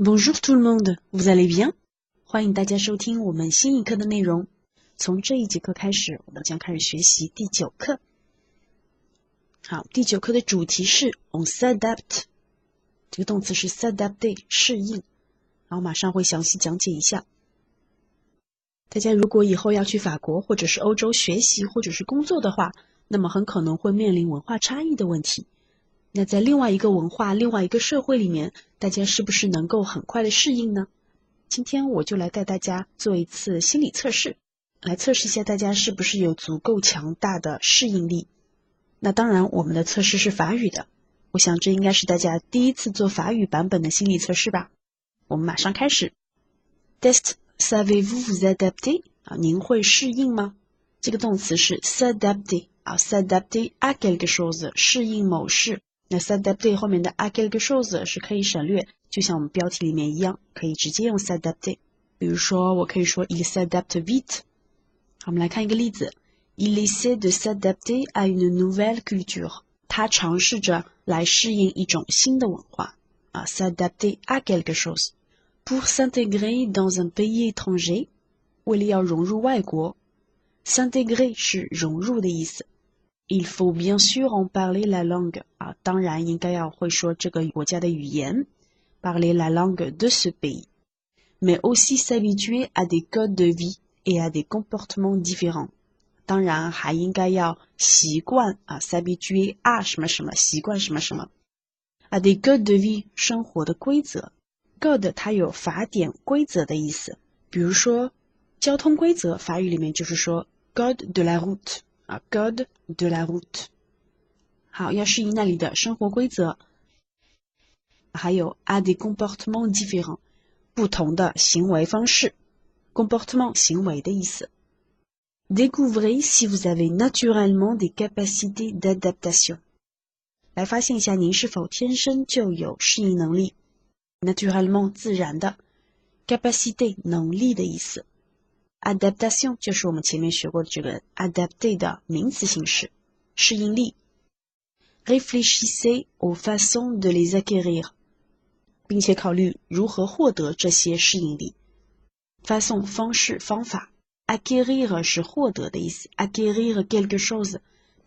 Bonjour tout le monde, vous allez bien? 欢迎大家收听我们新一课的内容。从这一节课开始，我们将开始学习第9课。好，第9课的主题是 on s'adapte， 这个动词是 s'adapter， 适应。然后马上会详细讲解一下。大家如果以后要去法国或者是欧洲学习或者是工作的话，那么很可能会面临文化差异的问题。那在另外一个文化、另外一个社会里面，大家是不是能够很快的适应呢？今天我就来带大家做一次心理测试，来测试一下大家是不是有足够强大的适应力。那当然，我们的测试是法语的，我想这应该是大家第一次做法语版本的心理测试吧。我们马上开始。Test, savez-vous vous adapter？ 您会适应吗？这个动词是 s'adapter， s'adapter à quelque chose， 适应某事。那 s'adapter 后面的 à quelque chose 是可以省略，就像我们标题里面一样，可以直接用 s'adapter。比如说，我可以说 il s'adapte vite。好，我们来看一个例子 ，il essaie de s'adapter à une nouvelle culture。他尝试着来适应一种新的文化，s'adapter à quelque chose。Pour s'intégrer dans un pays étranger， 为了要融入外国 ，s'intégrer 是融入的意思。Il faut bien sûr en parler la langue， 当然应该要会说这个国家的语言 ，parler la langue de ce pays。Mais aussi s'habituer à des codes de vie et à des comportements différents。当然还应该要习惯s'habituer à 什么什么，习惯什么什么 ，à des codes de vie 生活的规则。Code 它有法典规则的意思，比如说交通规则，法语里面就是说 code de la route。code de la route。 好，要适应那里的生活规则。还有 à des comportements différents， 不同的行为方式。comportement 行为的意思。Découvrez si vous avez naturellement des capacités d'adaptation。 来发现一下您是否天生就有适应能力。naturellement 自然的， capacité 能力的意思。adaptation 就是我们前面学过的这个 adapter 的名词形式，适应力。Réfléchissez aux façons de les acquérir， 并且考虑如何获得这些适应力。façon 方式方法， acquérir 是获得的意思。acquérir quelque chose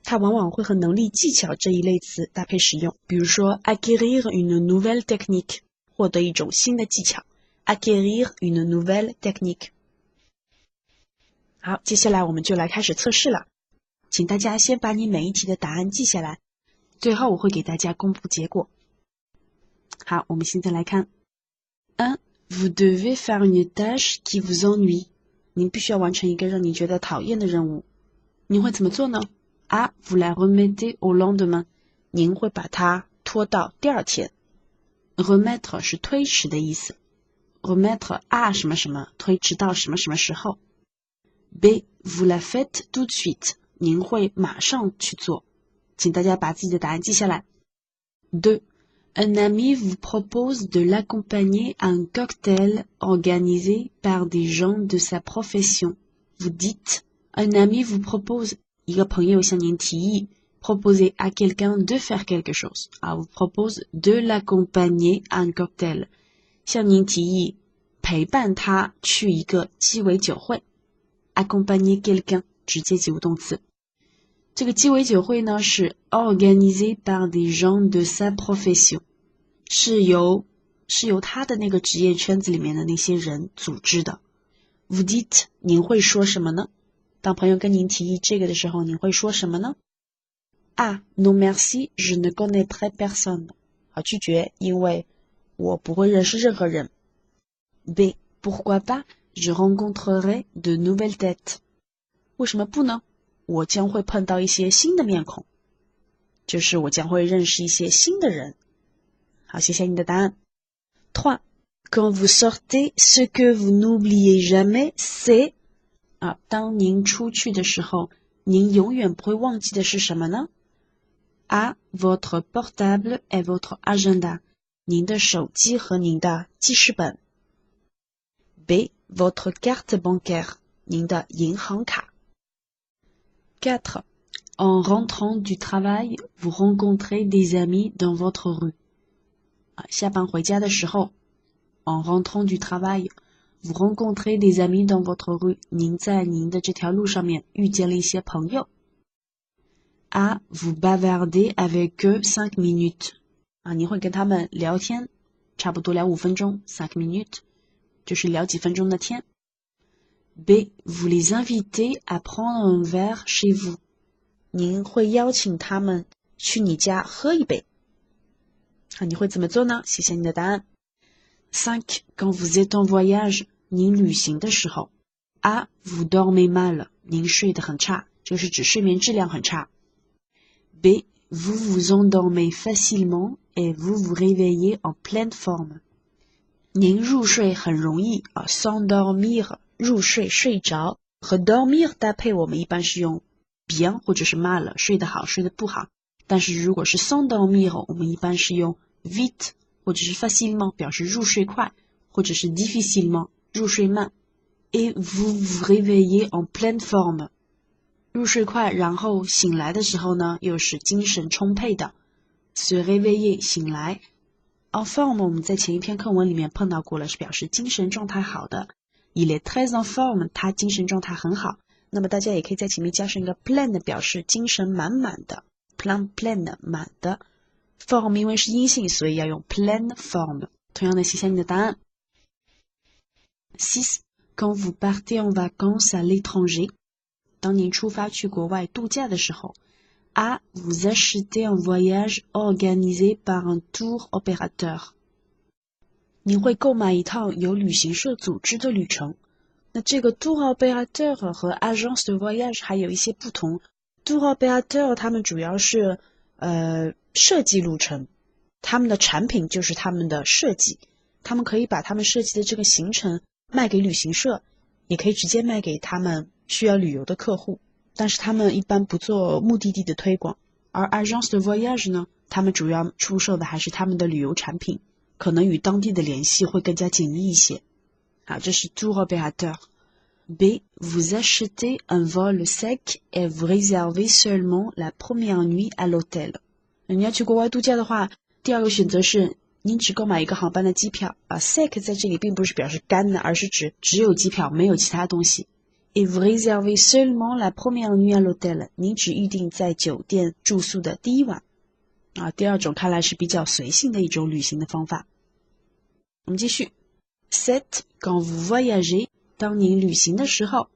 它往往会和能力技巧这一类词搭配使用，比如说 acquérir une nouvelle technique， 获得一种新的技巧。acquérir une nouvelle technique。 好，接下来我们就来开始测试了，请大家先把你每一题的答案记下来，最后我会给大家公布结果。好，我们现在来看 1. Vous devez faire une tâche qui vous ennuie。 您必须要完成一个让你觉得讨厌的任务，您会怎么做呢？ A. Vous la remettez au lendemain， 您会把它拖到第二天。 Remettre 是推迟的意思， remettre à 什么什么，推迟到什么什么时候。 B. Vous la faites tout de suite， 您会马上去做，请大家把自己的答案记下来。 2. Un ami vous propose de l'accompagner à un cocktail organisé par des gens de sa profession. Vous dites, un ami vous propose， 一个朋友向您提议 proposer à quelqu'un de faire quelque chose， vous propose de l'accompagner à un cocktail， 向您提议陪伴他去一个鸡尾酒会。 accompagner quelqu'un 直接及物动词。这个鸡尾酒会呢是 organisé par des gens de sa profession， 是由他的那个职业圈子里面的那些人组织的。 Vous dites 您会说什么呢？当朋友跟您提议这个的时候，您会说什么呢？ A. Non merci, je ne connaîtrai personne。 拒绝，因为我不会认识任何人。 B. Pourquoi pas, je rencontrerai de nouvelles têtes。 为什么不呢？我将会碰到一些新的面孔，就是我将会认识一些新的人。好，写下你的答案。3. Quand vous sortez, ce que vous n'oubliez jamais, c'est 当您出去的时候，您永远不会忘记的是什么呢？ A. Votre portable et votre agenda， 您的手机和您的记事本。 B. Votre carte bancaire， 您的银行卡。 4. En rentrant du travail, vous rencontrez des amis dans votre rue。 下班回家的时候， En rentrant du travail, vous rencontrez des amis dans votre rue. 您在您的这条路上面遇见了一些朋友。A. Vous bavardez avec eux 5 minutes. 你会跟他们聊天，差不多聊5分钟，5 minutes， 就是聊几分钟的天。B. Vous les invitez à prendre un verre chez vous. 您会邀请他们去你家喝一杯。你会怎么做呢？写下你的答案。5. Quand vous êtes en voyage, 您旅行的时候。A. Vous dormez mal. 您睡得很差，这是指睡眠质量很差。B. Vous vous endormez facilement et vous vous réveillez en pleine forme. 您入睡很容易s'endormir 入睡睡着，和 dormir 搭配我们一般是用 bien 或者是 mal 睡得好睡得不好，但是如果是 s'endormir 我们一般是用 vite 或者是 facilement 表示入睡快，或者是 difficilement 入睡慢。Et vous vous réveillez en pleine forme 入睡快，然后醒来的时候呢又是精神充沛的。se réveiller 醒来。En forme 我们在前一篇课文里面碰到过了，是表示精神状态好的。Il est très en forme 他精神状态很好。那么大家也可以在前面加上一个 plein 表示精神满满的。plein 满的。forme 因为是阴性，所以要用 pleine forme。同样的写下你的答案。6. Quand vous partez en vacances à l'étranger, 当您出发去国外度假的时候。A. Vous achetez un voyage organisé par un tour opérateur. 您会购买一趟由旅行社组织的旅程。那这个 tour opérateur 和 agence de voyage 还有一些不同。tour opérateur 他们主要是设计路程，他们的产品就是他们的设计，他们可以把他们设计的这个行程卖给旅行社，也可以直接卖给他们需要旅游的客户。但是他们一般不做目的地的推广，而 agence de voyage 呢，他们主要出售的还是他们的旅游产品，可能与当地的联系会更加紧密一些。好，这是 tour opérateur。 B. Vous achetez un vol sec et vous réservez seulement la première nuit à l'hôtel. 你要去国外度假的话，第二个选择是您只购买一个航班的机票。sec 在这里并不是表示干的，而是指只有机票没有其他东西。Et vous réservez seulement la première nuit à l'hôtel. 您只预定在酒店住宿的第一晚。第二种看来是比较随性的一种旅行的方法。我们继续。7. Quand vous voyagez, 当您旅行的时候。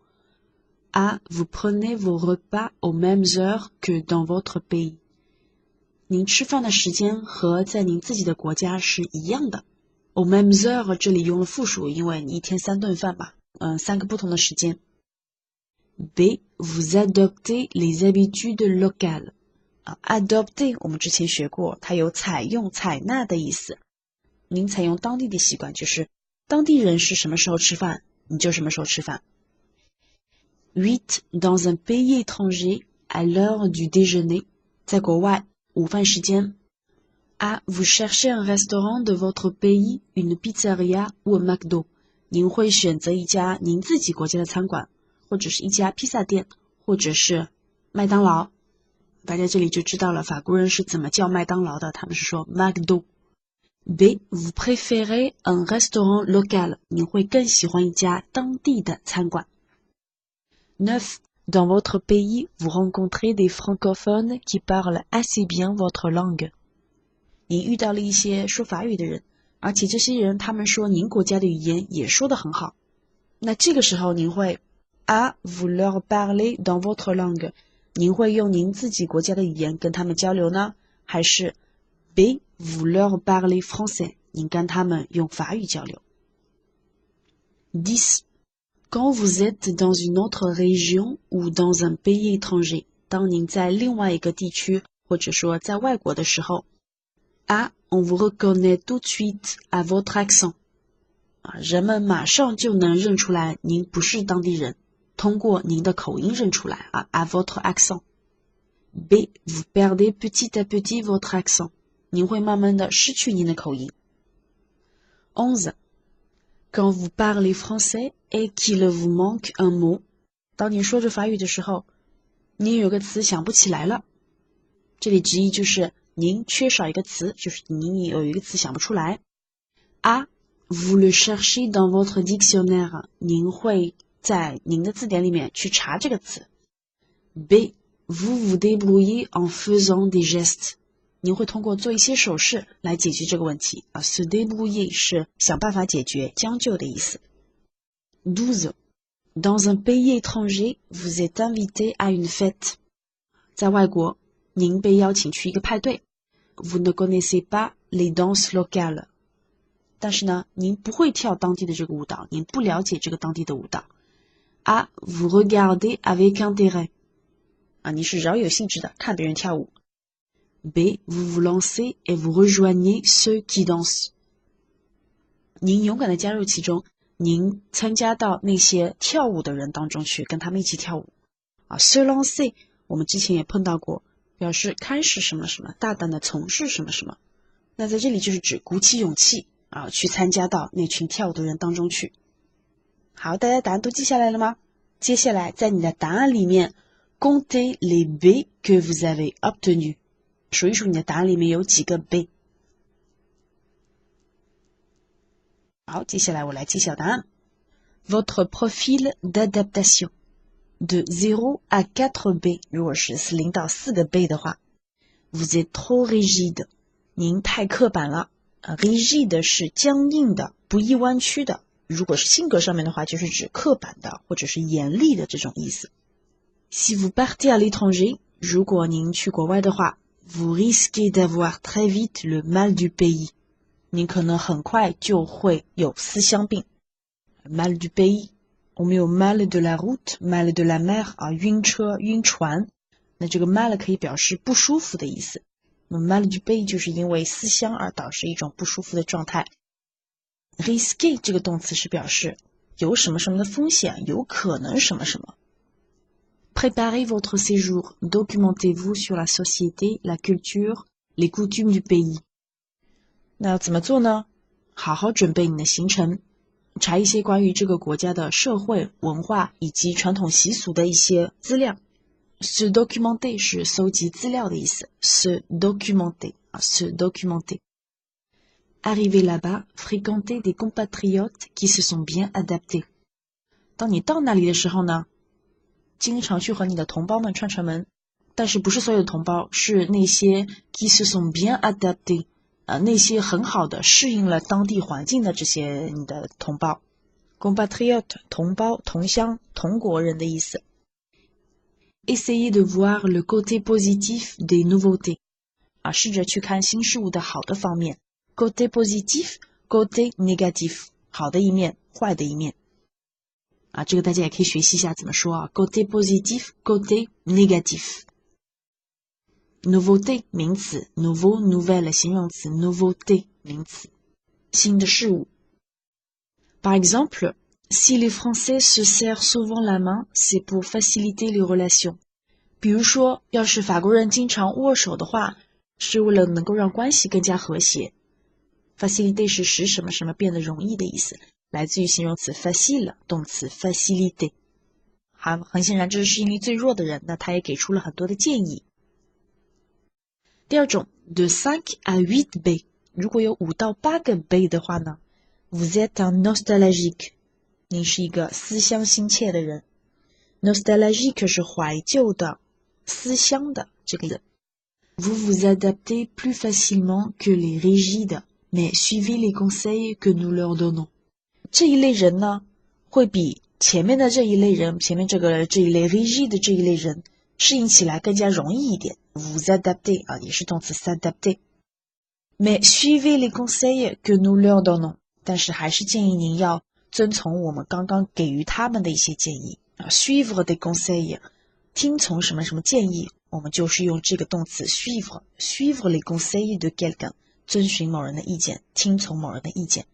A. Vous prenez vos repas aux mêmes heures que dans votre pays. 您吃饭的时间和在您自己的国家是一样的。aux mêmes heures 这里用了复数，因为你一天3顿饭嘛，3个不同的时间。B. Vous adoptez les habitudes locales. Adopter 我们之前学过，它有采用、采纳的意思。您采用当地的习惯，就是当地人是什么时候吃饭，你就什么时候吃饭。8. Dans un pays étranger, à l'heure du déjeuner. 在国外，午饭时间。A. Vous cherchez un restaurant de votre pays, une pizzeria ou un McDo. 您会选择一家您自己国家的餐馆，或者是一家披萨店，或者是麦当劳。大家这里就知道了法国人是怎么叫麦当劳的，他们是说 McDo。 B. Vous préférez un restaurant local. 你会更喜欢一家当地的餐馆。9. Dans votre pays, vous rencontrez des francophones qui parlent assez bien votre langue. 你遇到了一些说法语的人，而且这些人他们说您国家的语言也说得很好。那这个时候您会A. Vous leur parlez dans votre langue. 您会用您自己国家的语言跟他们交流呢？还是 B. Vous leur parlez français. 您跟他们用法语交流。10. Quand vous êtes dans une autre région ou dans un pays étranger. 当您在另外一个地区或者说在外国的时候。A. On vous reconnaît tout de suite à votre accent. 人们马上就能认出来您不是当地人，通过您的口音认出来à votre accent. B. Vous perdez petit à petit votre accent. 您会慢慢的失去您的口音。11. Quand vous parlez français et qu'il vous manque un mot. 当你说着法语的时候，你有个词想不起来了。这里直译就是您缺少一个词，就是你有一个词想不出来。A. vous le cherchez dans votre dictionnaire， 您会在您的字典里面去查这个词。B. Vous vous débrouillez en faisant des gestes， 您会通过做一些手势来解决这个问题。se débrouiller 是想办法解决、将就的意思。12. Dans un pays étranger, vous êtes invité à une fête， 在外国，您被邀请去一个派对。Vous ne connaissez pas les danses locales， 但是呢，您不会跳当地的这个舞蹈，您不了解这个当地的舞蹈。A. Vous regardez avec intérêt， 你是饶有兴致的看别人跳舞。B. Vous vous lancez et vous rejoignez ceux qui dansent， 您勇敢的加入其中，您参加到那些跳舞的人当中去，跟他们一起跳舞。se lancer 我们之前也碰到过，表示开始什么什么，大胆的从事什么什么。那在这里就是指鼓起勇气去参加到那群跳舞的人当中去。好，大家答案都记下来了吗？接下来在你的答案里面 comptez les B que vous avez obtenus， 数一数你的答案里面有几个 B。 好，接下来我来揭晓答案。 Votre profil d'adaptation de 0 à 4 B， 如果是0到4个 B 的话， vous êtes trop rigide， 您太刻板了。rigide 是僵硬的、不易弯曲的，如果是性格上面的话，就是指刻板的或者是严厉的这种意思。Si vous partez à l'étranger， 如果您去国外的话， vous risquez d'avoir très vite le mal du pays， 您可能很快就会有思乡病。mal du pays， 我们有 mal de la route、mal de la mer， 晕车、晕船，那这个 mal 可以表示不舒服的意思。那么 mal du pays 就是因为思乡而导致一种不舒服的状态。risquer 这个动词是表示有什么什么的风险，有可能什么什么。Préparez votre séjour, documentez-vous sur la société, la culture, les coutumes du pays。 那怎么做呢？好好准备你的行程，查一些关于这个国家的社会、文化以及传统习俗的一些资料。Se documenter 是搜集资料的意思。Se documenter， se documenter。Arrivé là-bas, fréquentez des compatriotes qui se sont bien adaptés。 当你到那里的时候呢，经常去和你的同胞们串串门，但是不是所有的同胞，是那些 qui se sont bien adaptés， 那些很好的适应了当地环境的这些你的同胞。compatriote 同胞、同乡、同国人的意思。Essayez de voir le côté positif des nouveautés， 试着去看新事物的好的方面。côté positif， côté négatif， 好的一面，坏的一面。这个大家也可以学习一下怎么说côté positif， côté négatif。 nouveauté 名词， nouveau nouvelle 形容词， nouveauté 名词，新的事物。Par exemple, si les Français se serrent souvent la main, c'est pour faciliter les relations。 比如说，要是法国人经常握手的话，是为了能够让关系更加和谐。faciliter 是使什么什么变得容易的意思，来自于形容词 facile， 动词 faciliter。 好，很显然这是适应力最弱的人，那他也给出了很多的建议。第二种 de 5 à 8 B， 如果有5到8个 B 的话呢， vous êtes un nostalgique， 您是一个思乡心切的人。nostalgique 是怀旧的、思乡的这个人。Vous vous adaptez plus facilement que les rigides, mais suivez les conseils que nous leur donnons。 这一类人呢，会比前面的这一类人，前面这一类 rigide 这一类人适应起来更加容易一点。vous adaptez 也是动词 s'adapter。 Mais suivez les conseils que nous leur donnons， 但是还是建议您要遵从我们刚刚给予他们的一些建议。suivre des conseils， 听从什么什么建议，我们就是用这个动词 suivre les conseils de quelqu'un， 遵循某人的意见，听从某人的意见。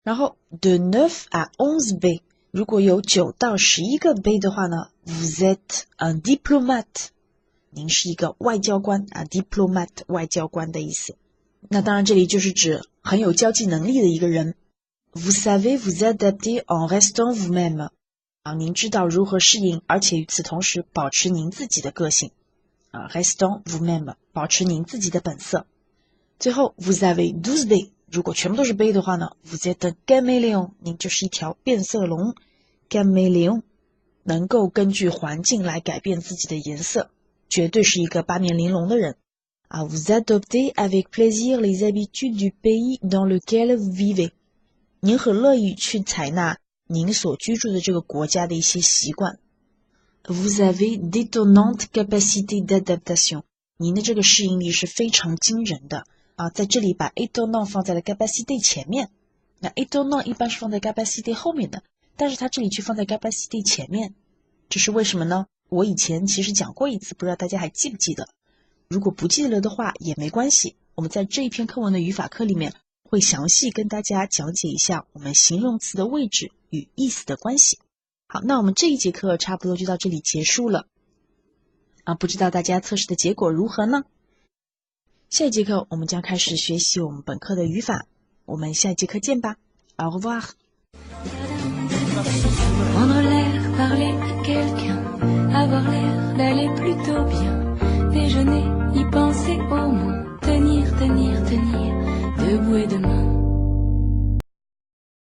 然后 de 9 à 11 B， 如果有9到11个 B 的话呢， vous êtes un diplomate， 您是一个外交官diplomate 外交官的意思。那当然这里就是指很有交际能力的一个人。Vous savez vous adapter en restant vous-même， 您知道如何适应，而且与此同时保持您自己的个性。restant vous-même， 保持您自己的本色。最后 vous avez 12 B，如果全部都是被的话呢 vous êtes un caméléon 您就是一条变色龙 caméléon 能够根据环境来改变自己的颜色，绝对是一个八面玲珑的人啊 vous adoptez avec plaisir les habitudes du pays dans lequel vous vivez 您很乐意去采纳您所居住的这个国家的一些习惯。Vous avez d'étonnantes capacités d'adaptation 您的这个适应力是非常惊人的啊，在这里把 étonnant 放在了 capacité 前面，那 étonnant 一般是放在 capacité 后面的，但是它这里却放在 capacité 前面，这是为什么呢？我以前其实讲过一次，不知道大家还记不记得？如果不记得了的话也没关系，我们在这一篇课文的语法课里面会详细跟大家讲解一下我们形容词的位置与意思的关系。好，那我们这一节课差不多就到这里结束了啊，不知道大家测试的结果如何呢？下一节课我们将开始学习我们本课的语法，我们下一节课见吧。Au revoir。 Prendre l'air, parler à quelqu'un, avoir l'air d'aller plutôt bien, déjeuner, y penser au moins, tenir, debout et demain.